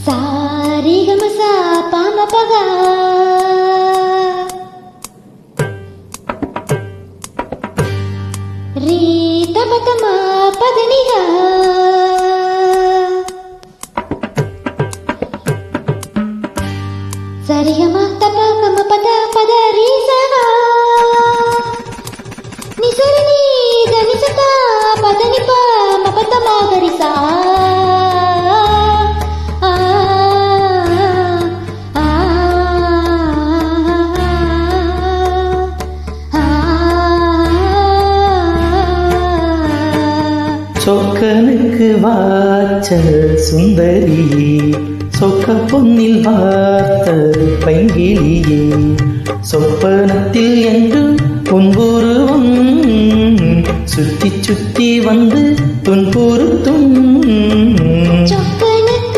சாரிகமசா பாமபகா ரீதபதமா பதனிகா சரிகமா தபகம பத பத ரீசகா நிசரணி தனிசதா பதனிப மபதமா கரிசா சொக்கனுக்கு வாச்ச சுந்தரி சொக்க பொன்னில் பார்த்த பைங்கிலியே சொப்பனத்தில் என்று பொன்புருவம் சுற்றி சுற்றி வந்து துன்புறுத்தும்